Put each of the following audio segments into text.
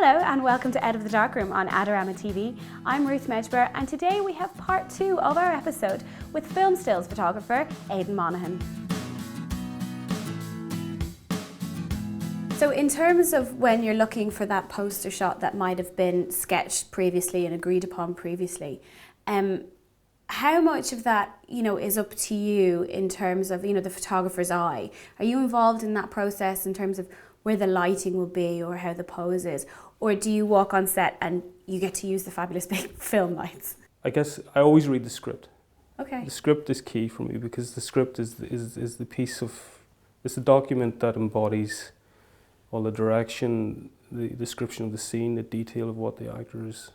Hello and welcome to Out of the Darkroom on Adorama TV. I'm Ruth Medjber and today we have part 2 of our episode with film stills photographer Aidan Monaghan. So in terms of when you're looking for that poster shot that might have been sketched previously and agreed upon previously, how much of that, is up to you in terms of, the photographer's eye? Are you involved in that process in terms of where the lighting will be or how the pose is? Or do you walk on set and you get to use the fabulous big film lights? I guess I always read the script. Okay. The script is key for me because the script is the piece of, it's the document that embodies all the direction, the description of the scene, the detail of what the actor is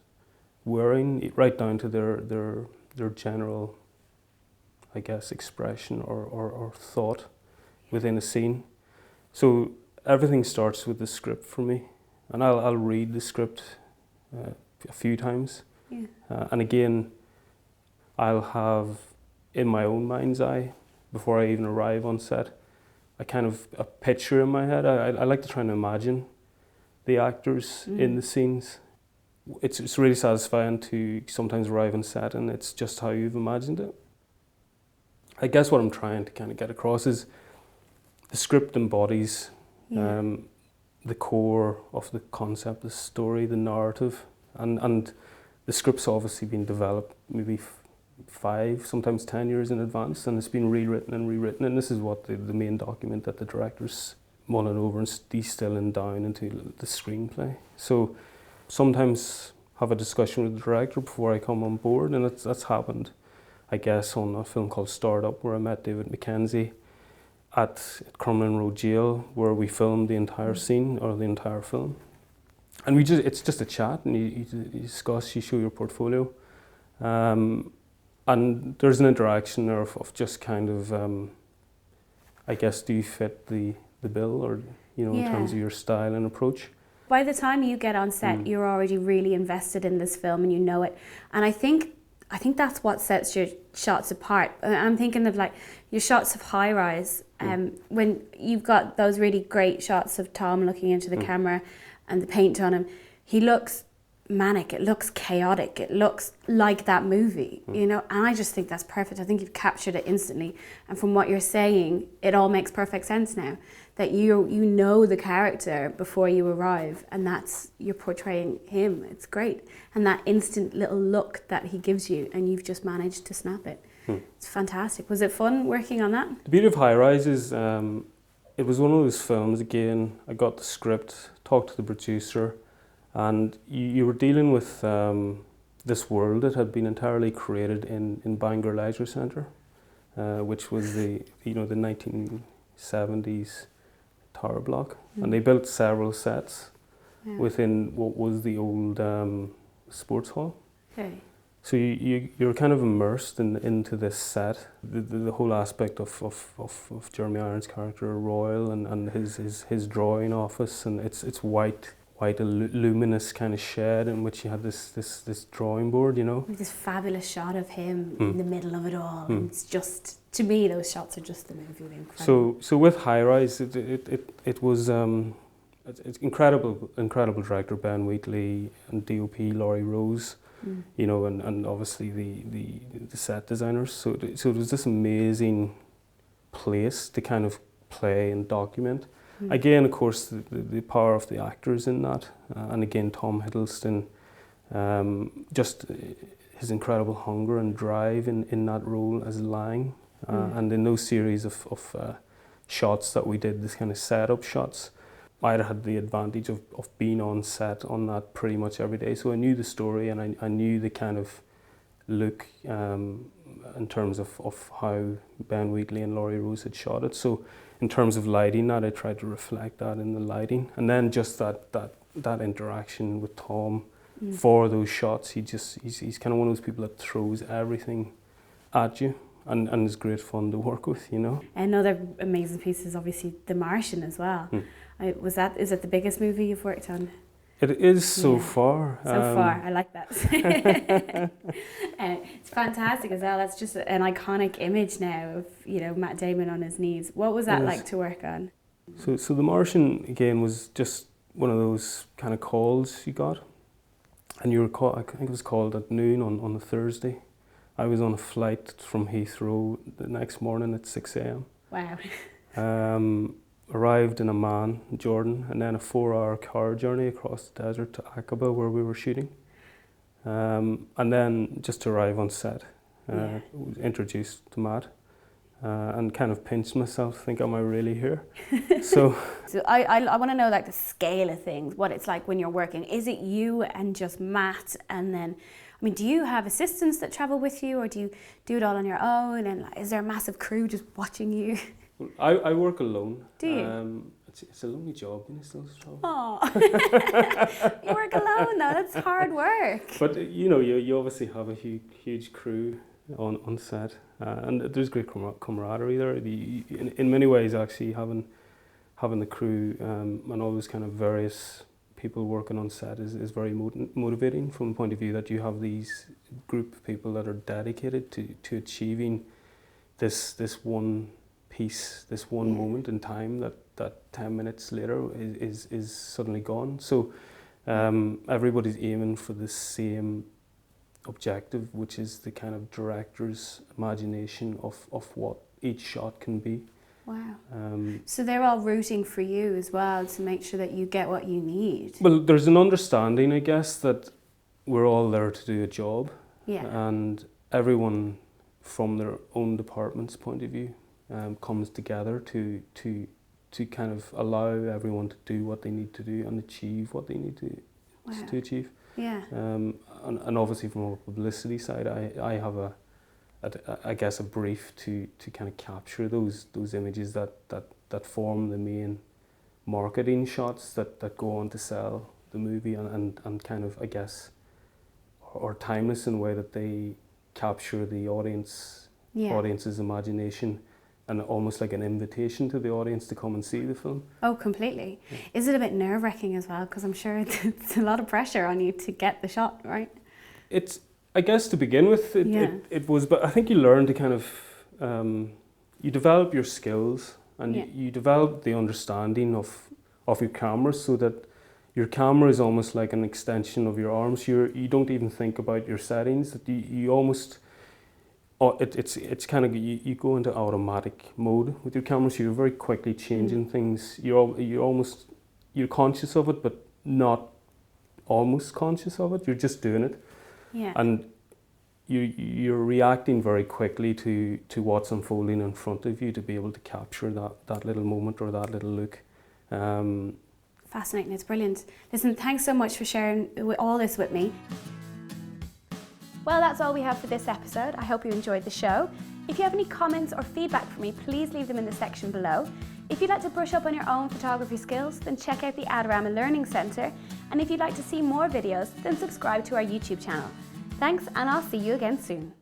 wearing, right down to their general, I guess, expression or thought within a scene. So everything starts with the script for me, and I'll read the script a few times. Yeah. And again, I'll have in my own mind's eye, before I even arrive on set, a kind of a picture in my head. I like to try and imagine the actors in the scenes. It's really satisfying to sometimes arrive on set and it's just how you've imagined it. I guess what I'm trying to kind of get across is the script embodies the core of the concept, the story, the narrative, and the script's obviously been developed maybe 5, sometimes 10 years in advance, and it's been rewritten and rewritten, and this is what the main document that the director's mulling over and distilling down into the screenplay. So sometimes have a discussion with the director before I come on board, and that's happened, I guess, on a film called Startup, where I met David Mackenzie at Crumlin Road Jail, where we filmed the entire scene, or the entire film. And it's just a chat, and you discuss, you show your portfolio. And there's an interaction there of just kind of, I guess, do you fit the bill, or, in terms of your style and approach? By the time you get on set, you're already really invested in this film and you know it. And I think that's what sets your shots apart. I'm thinking of like your shots of High-Rise, when you've got those really great shots of Tom looking into the camera and the paint on him. He looks manic, it looks chaotic, it looks like that movie, and I just think that's perfect. I think you've captured it instantly, and from what you're saying, it all makes perfect sense now, that you know the character before you arrive, and you're portraying him. It's great, and that instant little look that he gives you, and you've just managed to snap it. It's fantastic. Was it fun working on that? The beauty of High-Rise is it was one of those films, again, I got the script, talked to the producer, and you were dealing with this world that had been entirely created in Bangor Leisure Centre, which was the 1970s tower block. And they built several sets within what was the old sports hall. Okay. So you're kind of immersed into this set, the whole aspect of Jeremy Irons' character Royal and his drawing office, and it's white, luminous kind of shed in which you had this drawing board, With this fabulous shot of him in the middle of it all. And it's just, to me, those shots are just the movie. Incredible. So with High-Rise, it was it's incredible director Ben Wheatley and DOP Laurie Rose, and obviously the set designers. So it was this amazing place to kind of play and document. Again, of course, the power of the actors in that, and again, Tom Hiddleston, just his incredible hunger and drive in that role as Lang, and in those series of shots that we did, this kind of setup shots, I had the advantage of being on set on that pretty much every day, so I knew the story and I knew the kind of look in terms of how Ben Wheatley and Laurie Rose had shot it. So in terms of lighting that, I tried to reflect that in the lighting, and then just that interaction with Tom for those shots. He's kind of one of those people that throws everything at you, and it's great fun to work with, Another amazing piece is obviously The Martian as well. Is it the biggest movie you've worked on? It is so far. So far, I like that. It's fantastic as well. That's just an iconic image now of Matt Damon on his knees. What was that like to work on? So The Martian again was just one of those kind of calls you got, and you were called, I think it was called at noon on a Thursday. I was on a flight from Heathrow the next morning at 6 a.m. Wow. Arrived in Amman, Jordan, and then a 4-hour car journey across the desert to Aqaba where we were shooting. And then just to arrive on set, was introduced to Matt, and kind of pinched myself, think, am I really here? So I want to know like the scale of things, what it's like when you're working. Is it you and just Matt, and then, I mean, do you have assistants that travel with you, or do you do it all on your own? And like, is there a massive crew just watching you? I work alone. Do you? It's a lonely job, you know, still travel. Oh, you work alone though. That's hard work. But you know, you obviously have a huge crew on set, and there's great camaraderie there. In many ways, actually, having the crew and all those kind of various people working on set is very motivating from the point of view that you have these group of people that are dedicated to achieving this one piece, this one moment in time that 10 minutes later is suddenly gone. So everybody's aiming for the same objective, which is the kind of director's imagination of what each shot can be. Wow. So they're all rooting for you as well to make sure that you get what you need. Well, there's an understanding, I guess, that we're all there to do a job. Yeah. And everyone from their own department's point of view comes together to kind of allow everyone to do what they need to do and achieve what they need to achieve. Yeah. And obviously from a publicity side, I have I guess a brief to kind of capture those images that form the main marketing shots that go on to sell the movie and kind of, I guess, are timeless in a way that they capture the audience's imagination, and almost like an invitation to the audience to come and see the film. Oh, completely. Yeah. Is it a bit nerve-wracking as well? Because I'm sure it's a lot of pressure on you to get the shot, right? It's, I guess, to begin with, it was, but I think you learn to kind of, you develop your skills, and you develop the understanding of your camera, so that your camera is almost like an extension of your arms. You don't even think about your settings. That you almost, it's kind of, you go into automatic mode with your camera, so you're very quickly changing things. You're conscious of it, but not almost conscious of it. You're just doing it. Yeah. And you're reacting very quickly to what's unfolding in front of you to be able to capture that little moment or that little look. Fascinating, it's brilliant. Listen, thanks so much for sharing all this with me. Well, that's all we have for this episode. I hope you enjoyed the show. If you have any comments or feedback for me, please leave them in the section below. If you'd like to brush up on your own photography skills, then check out the Adorama Learning Centre. And if you'd like to see more videos, then subscribe to our YouTube channel. Thanks, and I'll see you again soon.